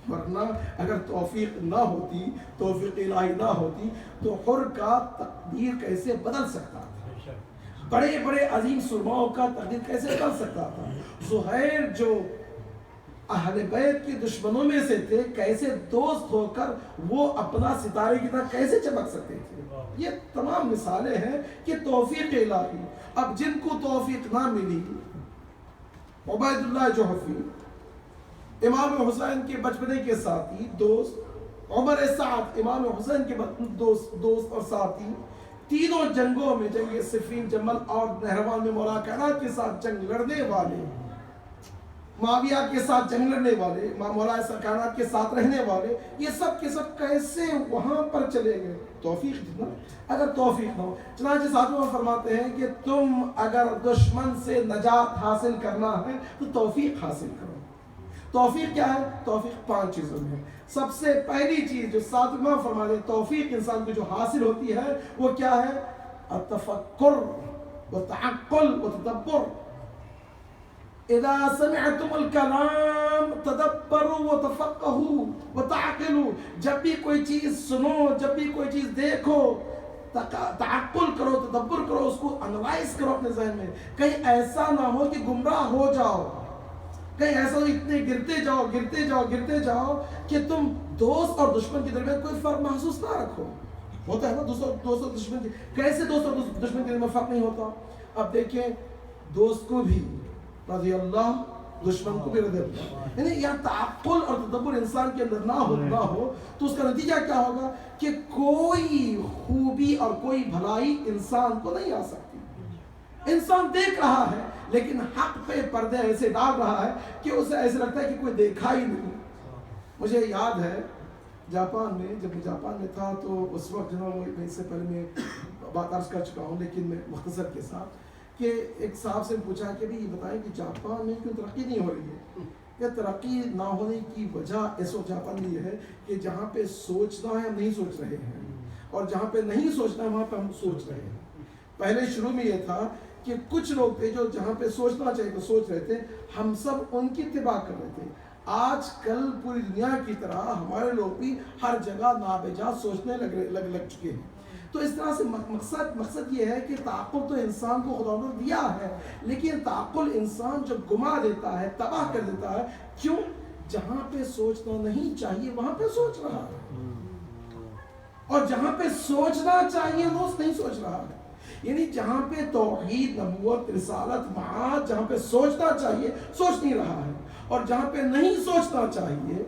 Speaker 1: ورنہ اگر توفیق نہ ہوتی، توفیق الہی نہ ہوتی تو حر کا تقدیر کیسے بدل سکتا تھا، بڑے بڑے عظیم سرماؤں کا تقدیر کیسے بدل سکتا تھا۔ زہیر جو اہل بیت کے دشمنوں میں سے تھے، کیسے دوست ہو کر وہ اپنا ستارے کی طرح کیسے چمک سکتے تھے۔ یہ تمام مثالیں ہیں کہ توفیق الہی۔ اب جن کو توفیق نہ ملی، عبید اللہ جوحفی، امام حسین کے بچپنے کے ساتھی دوست، عمر سعد امام حسین کے دوست اور ساتھی، تینوں جنگوں میں، جنگ صفین، جمل اور نہروان میں مولا کائنات کے ساتھ جنگ لڑنے والے، معاویہ کے ساتھ جنگ لڑنے والے، مولا کائنات کے ساتھ رہنے والے، یہ سب کے سب کیسے وہاں پر چلے گئے؟ توفیق جتنا، اگر توفیق نہ ہو۔ چنانچہ ساتھوں میں فرماتے ہیں کہ تم اگر دشمن سے نجات حاصل کرنا ہے تو توفیق حاصل کرو۔ توفیق کیا ہے؟ توفیق 5 چیزوں میں ہے۔ سب سے پہلی چیز جو ساتھوں فرماتے ہیں توفیق انسان کو جو حاصل ہوتی ہے وہ کیا ہے؟ التفکر وتعقل وتدبر۔ اذا سمعتم الکلام تدبروا وتفقهوا وتعقلوا، جب بھی کوئی چیز سنو، جب بھی کوئی چیز دیکھو، تعقل کرو، تدبر کرو، اس کو انالائز کرو اپنے ذہن میں۔ کہیں ایسا نہ ہو کہ گمراہ ہو جاؤ، کہیں ایسا ہو اتنے گرتے جاؤ کہ تم دوست اور دشمن کے درمیان کوئی فرق محسوس نہ رکھو۔ ہوتا ہے نا دوست اور دشمن کے، کیسے دوست اور دشمن کے درمیان فرق نہیں ہوتا؟ اب دیکھیں دوست کو بھی رضی اللہ، دشمن کو بھی رضی اللہ، یعنی یہاں تعقل اور تدبر انسان کے اندر نہ ہو تو اس کا نتیجہ کیا ہوگا کہ کوئی خوبی اور کوئی بھلائی انسان کو نہیں آ سکتی۔ انسان دیکھ رہا ہے لیکن حق پہ پردے ایسے ڈال رہا ہے کہ اسے ایسے لگتا ہے کہ کوئی دیکھا ہی نہیں۔ مجھے یاد ہے جاپان میں، جب میں جاپان میں تھا تو اس وقت جناب، اس سے پہلے میں بات عرض کر چکا ہوں لیکن میں مختصر کے ساتھ، کہ ایک صاحب سے پوچھا کہ بھی یہ بتائیں کہ جاپان میں کیوں ترقی نہیں ہو رہی ہے؟ یہ ترقی نہ ہونے کی وجہ اس وقت جاپان میں یہ ہے کہ جہاں پہ سوچنا ہے ہم نہیں سوچ رہے ہیں، اور جہاں پہ نہیں سوچنا ہے وہاں پہ ہم سوچ رہے ہیں۔ پہلے شروع میں یہ تھا کہ کچھ لوگ تھے جو جہاں پہ سوچنا چاہیے تو سوچ رہے تھے، ہم سب ان کی اتباع کر رہے تھے۔ آج کل پوری دنیا کی طرح ہمارے لوگ بھی ہر جگہ نابجا سوچنے لگ چکے ہیں۔ تو اس طرح سے مقصد یہ ہے کہ تعقل تو انسان کو خدا نے دیا ہے، لیکن تعقل انسان جو گما دیتا ہے، تباہ کر دیتا ہے۔ کیوں؟ جہاں پہ سوچنا نہیں چاہیے وہاں پہ سوچ رہا ہے، اور جہاں پہ سوچنا چاہیے وہ نہیں سوچ رہا ہے۔ یعنی جہاں پہ توحید، نبوت، رسالت، معاد، جہاں پہ سوچنا چاہیے سوچ نہیں رہا ہے، اور جہاں پہ نہیں سوچنا چاہیے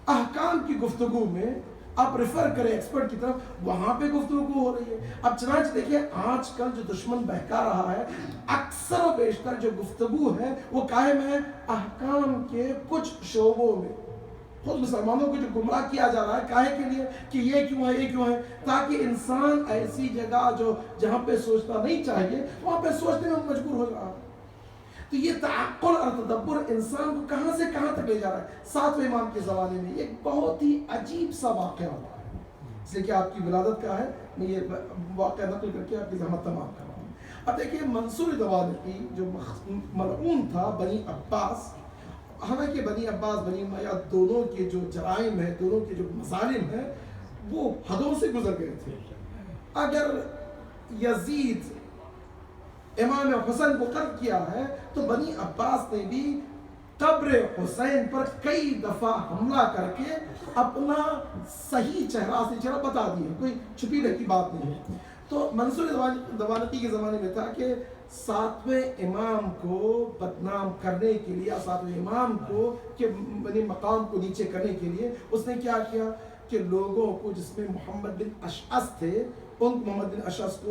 Speaker 1: احکام کی گفتگو میں آپ ریفر کریں ایکسپرٹ کی طرف، وہاں پہ گفتگو ہو رہی ہے۔ اب چنانچہ دیکھیے آج کل جو دشمن بہکا رہا ہے، اکثر و بیشتر جو گفتگو ہے وہ قائم ہے احکام کے کچھ شعبوں میں۔ خود مسلمانوں کو جو گمراہ کیا جا رہا ہے، کاہے کے لیے کہ یہ کیوں ہے، یہ کیوں ہے، تاکہ انسان ایسی جگہ جو جہاں پہ سوچنا نہیں چاہیے وہاں پہ سوچنے میں مجبور ہو رہا ہے۔ تو یہ تعقل اور تدبر انسان کو کہاں سے کہاں تک لے جا رہا ہے۔ 7ویں امام کے زمانے میں ایک بہت ہی عجیب سا واقعہ ہوا ہے، اس لیے کہ آپ کی ولادت کا ہے، میں یہ واقعہ نقل کر کے آپ کی زحمت تمام کر رہا ہوں۔ اب دیکھیے منصور دوالقی جو ملعون تھا بنی عباس، حالانکہ بنی عباس بنی امیہ دونوں کے جو جرائم ہیں، دونوں کے جو مظالم ہیں وہ حدوں سے گزر گئے تھے۔ اگر یزید امام حسین کو قتل کیا ہے تو بنی عباس نے بھی قبر حسین پر کئی دفعہ حملہ کر کے اپنا صحیح چہرہ بتا دیا، کوئی چھپی رہتی بات نہیں ہے۔ تو منصور دوالقی کے زمانے میں تھا کہ 7ویں امام کو بدنام کرنے کے لیے، 7ویں امام کو کہ مقام کو نیچے کرنے کے لیے اس نے کیا کیا کہ لوگوں کو، جس میں محمد بن اشعث تھے، محمد بن اشعث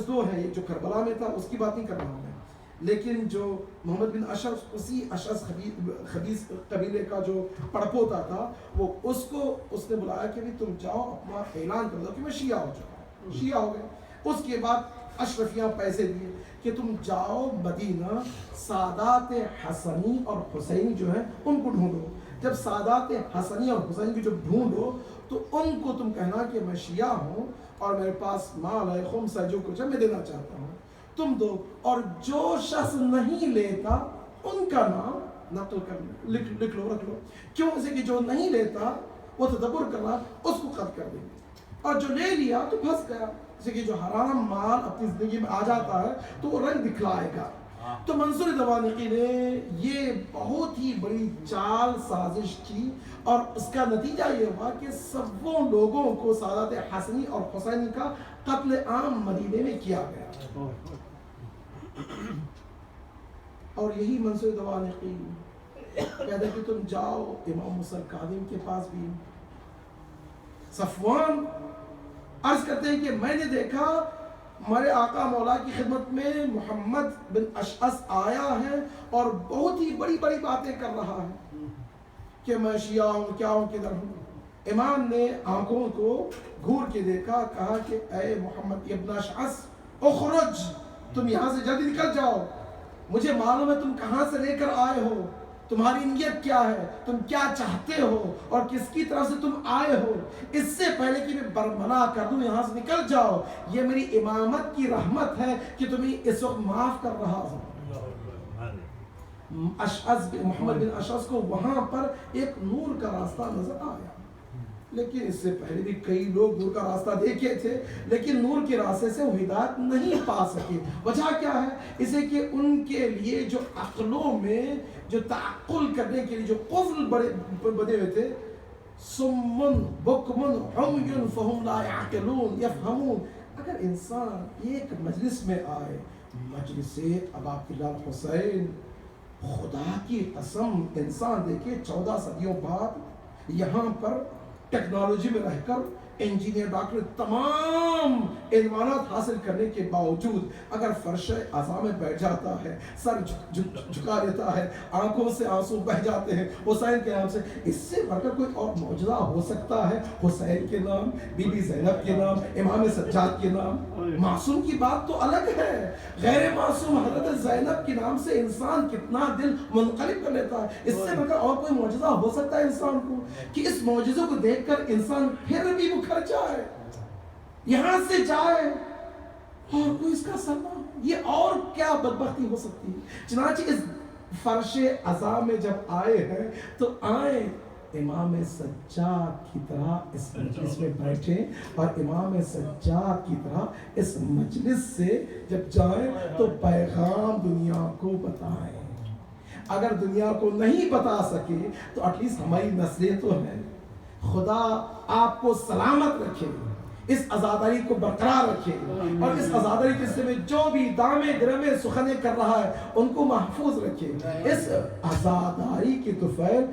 Speaker 1: 2 ہیں، یہ جو کربلا میں تھا اس کی بات نہیں کر رہا ہوں میں، لیکن جو محمد بن اشعث اسی اشعث خبیث قبیلے کا جو پڑپوتا تھا وہ اس نے بلایا کہ تم جاؤ اپنا اعلان کر دو کہ میں شیعہ ہو چکا ہوں. شیعہ ہو گئے. اس کے بعد اشرفیاں پیسے دیے کہ تم جاؤ مدینہ سادات حسنی اور حسینی جو ہیں ان کو ڈھونڈو. جب سادات حسنی اور حسینی کو جب ڈھونڈو تو ان کو تم کہنا کہ میں شیعہ ہوں اور میرے پاس مال ہے خمس ہے جو کچھ ہے میں دینا چاہتا ہوں تم دو. اور جو شخص نہیں لیتا ان کا نام نقل کر لکھ لو رکھ لو. کیوں؟ اسے کہ جو نہیں لیتا وہ تدبر کرنا اس کو قتل کر دیں گے اور جو لے لیا تو پھنس گیا. جیسے کہ جو حرام مال اپنی زندگی میں آ جاتا ہے تو وہ رنگ دکھلائے گا. تو منصور دوانقی نے یہ بہت ہی بڑی چال سازش کی اور اس کا نتیجہ یہ ہوا کہ سبوں لوگوں کو سادات حسنی اور حسینی کا قتل عام مدینے میں کیا گیا. اور یہی منصور دوانقی کہتے کہ تم جاؤ امام موسیٰ کاظم کے پاس بھی. صفوان عرض کرتے ہیں کہ میں نے دیکھا ہمارے آقا مولا کی خدمت میں محمد بن اشعث آیا ہے اور بہت ہی بڑی بڑی باتیں کر رہا ہے کہ میں شیعہ ہوں کیا ہوں کدھر ہوں. امام نے آنکھوں کو گھور کے دیکھا, کہا کہ اے محمد ابن اشعث اخرج, تم یہاں سے جلدی نکل جاؤ, مجھے معلوم ہے تم کہاں سے لے کر آئے ہو, تمہاری نیت کیا ہے, تم کیا چاہتے ہو اور کس کی طرف سے تم آئے ہو. اس سے پہلے کہ میں برملا کر دوں یہاں سے نکل جاؤ. یہ میری امامت کی رحمت ہے کہ تمہیں اس وقت معاف کر رہا ہوں. محمد بن اشعث کو وہاں پر ایک نور کا راستہ نظر آیا, لیکن اس سے پہلے بھی کئی لوگ نور کا راستہ دیکھے تھے لیکن نور کے راستے سے وہ ہدایت نہیں پا سکے. وجہ کیا ہے؟ اسے کہ ان کے لیے جو عقلوں میں جو تعقل کرنے کے لیے جو قفل بنے ہوئے تھے, سمن بکمن عمی فہم لا یعقلون یفہمون. اگر انسان ایک مجلس میں آئے, مجلس ابا عبداللہ حسین, خدا کی قسم انسان دیکھے 14 صدیوں بعد یہاں پر ٹیکنالوجی میں رہ کر انجینئر ڈاکٹر تمام عنوانات حاصل کرنے کے باوجود اگر فرش عزا میں بیٹھ جاتا ہے, سر جھکا دیتا ہے, آنکھوں سے آنسو بہ جاتے ہیں حسین کے نام سے, اس سے بڑھ کر کوئی اور معجزہ ہو سکتا ہے؟ حسین کے نام, بی بی زینب کے نام, امام سجاد کے نام. معصوم کی بات تو الگ ہے, غیر معصوم حضرت زینب کے نام سے انسان کتنا دل منقلب کر لیتا ہے. اس سے بڑھ کر اور کوئی معجزہ ہو سکتا ہے انسان کو کہ اس معجزے کو دیکھ کر انسان پھر بھی مکھر جائے, یہاں سے جائے اور کوئی اس کا سلام. یہ اور کیا بدبختی ہو سکتی ہے؟ چنانچہ اس فرش عزا میں جب آئے ہیں تو آئیں امام سجاد کی طرح اس مجلس میں بیٹھے اور امام سجاد کی طرح اس مجلس سے جب جائیں تو پیغام دنیا کو بتائیں. اگر دنیا کو نہیں بتا سکے تو ایٹ لیسٹ ہماری نسلیں تو ہیں. خدا آپ کو سلامت رکھے, اس عزاداری کو برقرار رکھے اور اس عزاداری کے سلسلے میں جو بھی دامے درمے سخنے کر رہا ہے ان کو محفوظ رکھے. اس عزاداری کی طفیل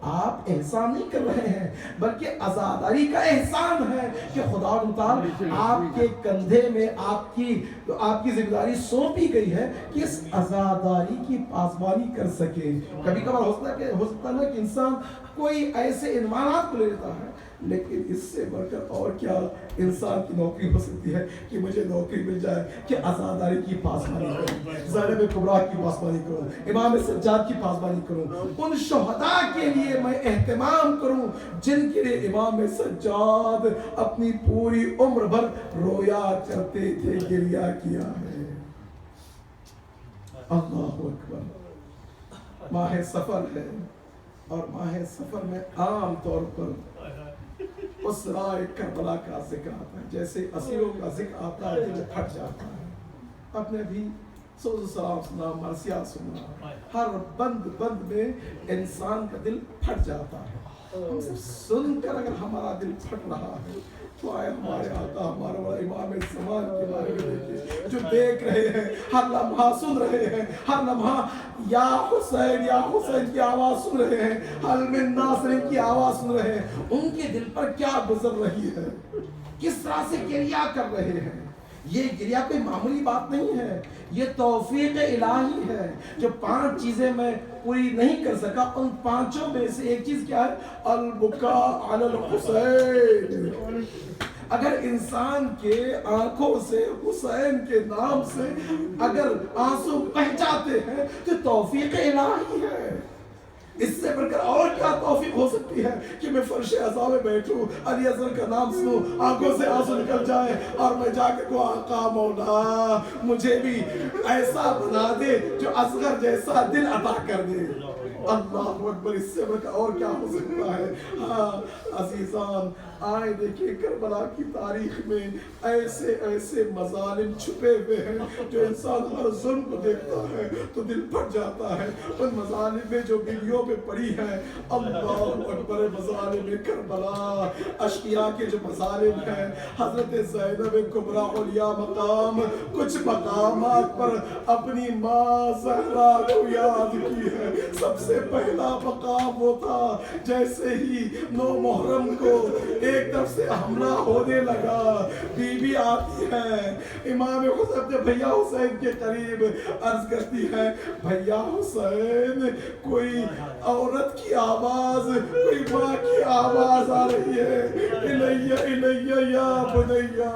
Speaker 1: آپ احسان نہیں کر رہے ہیں بلکہ عزاداری کا احسان ہے کہ خدا تعالی آپ کے کندھے میں آپ کی ذمہ داری سونپی گئی ہے کہ اس عزاداری کی پاسبانی کر سکے. کبھی کبھار ہو سکتا ہے کہ انسان کوئی ایسے عنوانات کو لے لیتا ہے, لیکن اس سے بڑھ کر اور کیا انسان کی نوکری ہو سکتی ہے کہ مجھے نوکری مل جائے کہ عزاداری کی پاسبانی کروں, زینب کبریٰ کی پاسبانی کروں, امام سجاد کی پاسبانی کروں, ان شہداء کے لیے میں اہتمام کروں جن کے لیے امام سجاد اپنی پوری عمر بھر رویا کرتے تھے, گریہ کیا ہے. اللہ اکبر. ماہ سفر ہے اور ماہ سفر میں عام طور پر اس رائے کربلا کا ذکر آتا ہے, جیسے اسیروں کا ذکر آتا ہے دل پھٹ جاتا ہے. آپ نے بھی سوز و سلام سنا, مرثیات سنا, ہر بند میں انسان کا دل پھٹ جاتا ہے. ہم سب سن کر اگر ہمارا دل پھٹ رہا ہے تو آئے ہمارے آقا ہمارا امام زمان کے بارے میں دیکھیں جو دیکھ رہے ہیں, ہر لمحہ سن رہے ہیں, ہر لمحہ یا حسین کی آواز سن رہے ہیں, حل من ناصر کی آواز سن رہے ہیں. ان کے دل پر کیا گزر رہی ہے, کس طرح سے گریہ کر رہے ہیں, یہ گریا کوئی معمولی بات نہیں ہے، یہ توفیق الہی ہے۔ جو 5 چیزیں میں پوری نہیں کر سکا، ان 5 میں سے ایک چیز کیا ہے؟ البکاء علی الحسین۔ اگر انسان کے آنکھوں سے حسین کے نام سے اگر آنسو بہ جاتے ہیں تو توفیق الہی ہے۔ اس سے بڑھ کر اور کیا توفیق ہو سکتی ہے کہ میں فرش عزا میں بیٹھوں، علی اصغر کا نام سنوں، آنکھوں سے آنسو نکل جائے اور میں جا کے کہوں آقا مولا مجھے بھی ایسا بنا دے جو اصغر جیسا دل عطا کر دے۔ اللہ اکبر، اس سے بڑھ کر اور کیا ہو سکتا ہے؟ ہاں عزیزان، آئے دیکھیں کربلا کی تاریخ میں ایسے ایسے مظالم چھپے ہوئے ہیں جو انسان ہر ظلم کو دیکھتا ہے تو دل پھٹ جاتا ہے۔ ان مظالم میں جو ویڈیو پہ پڑی ہے، اللہ اکبر، مظالم کربلا، اشقیاء کے جو مظالم ہیں، حضرت زینب کبریٰ علیا مقام، کچھ مقامات پر اپنی ماں زہرا کو یاد کی ہے۔ سب سے پہلا مقام وہ تھا جیسے ہی 9 محرم کو ایک طرف سے حملہ ہونے لگا، بی بی آتی ہے امام حسین اپنے بھیا حسین کے قریب، عرض کرتی ہے بھیا حسین کوئی عورت کی آواز، کوئی ماں کی آواز آ رہی ہے، الیہ الیہ یا بنیا۔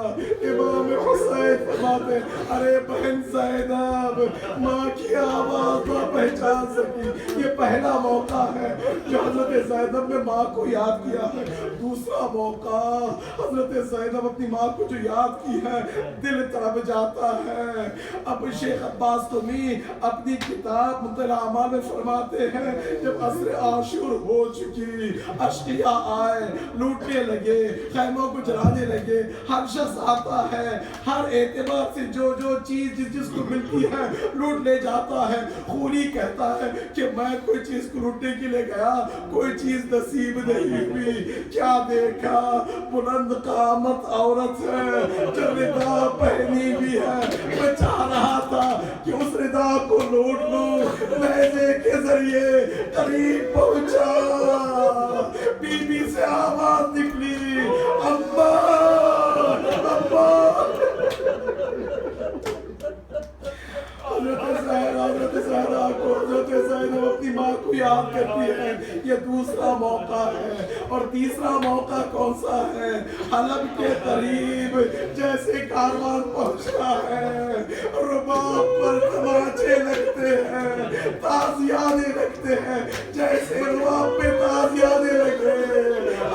Speaker 1: امام حسین فرماتے ارے بہن زینب، ماں کی آواز نہ پہچان سکی۔ یہ پہلا موقع ہے جو حضرت زینب نے ماں کو یاد کیا ہے۔ دوسرا موقع، حضرت زینب اپنی ماں کو جو یاد کی ہے، دل تڑپ جاتا ہے۔ اب شیخ عباس قمی اپنی کتاب منتهى الاعمال میں فرماتے ہیں جب عصر عاشور ہو چکی، اشقیاء آئے، لوٹنے لگے، خیموں کو جلانے لگے، ہر شخص آتا ہے، ہر اعتبار سے جو جو چیز جس کو ملتی ہے لوٹ لے جاتا ہے۔ خولی کہتا ہے کہ میں کوئی چیز کو لوٹنے کے لیے گیا، کوئی چیز نصیب نہیں ہوئی۔ کیا دیکھا؟ بلند قامت عورت ہے جو ردا پہنی بھی ہے۔ میں چاہ رہا تھا کہ اس ردا کو لوٹ لوں، نیزے کے ذریعے قریب پہنچا، بی بی سے آواز نکلی اماں اماں۔ حضرت زہرا کو، حضرت زینب اپنی ماں کو یاد کرتی ہے۔ یہ دوسرا موقع ہے۔ اور تیسرا موقع کون سا ہے؟ حلب کے قریب جیسے کاروان پہنچا ہے، رباب پر تماچے لگتے ہیں، تازیانے لگتے ہیں، جیسے رباب پہ تازیانے لگے،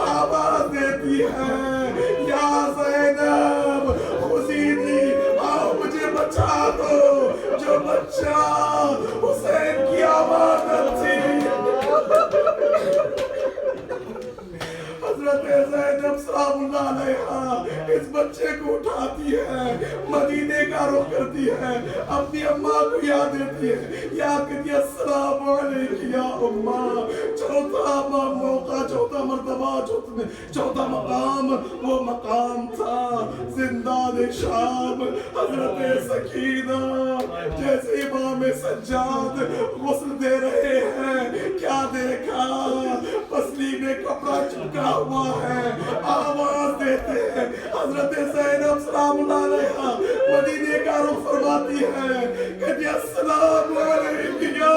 Speaker 1: آواز دیتی ہے یا زینب خذینی، آؤ مجھے بچا دو، جو بچہ حسین کی امانت تھی۔ حضرت زینب سلام اللہ علیہا اس بچے کو اٹھاتی ہے، مدینے کا رخ کرتی ہے، اپنی اماں کو یاد دیتی ہے، یاد کرتی ہے السلام علیکم یا اماں۔ چوتھا موقع، چوتھا مرتبہ، چوتھا مقام، وہ مقام تھا زندان شام۔ حضرت سکینہ جیسے امام سجاد غسل دے رہے ہیں، کیا دیکھا؟ پسلی میں کپڑا چپکا ہوا ہے، آواز دیتے ہیں۔ حضرت زینب سلام اللہ علیہا مدینے کا رخ فرماتی ہے کہ السلام علیکم یا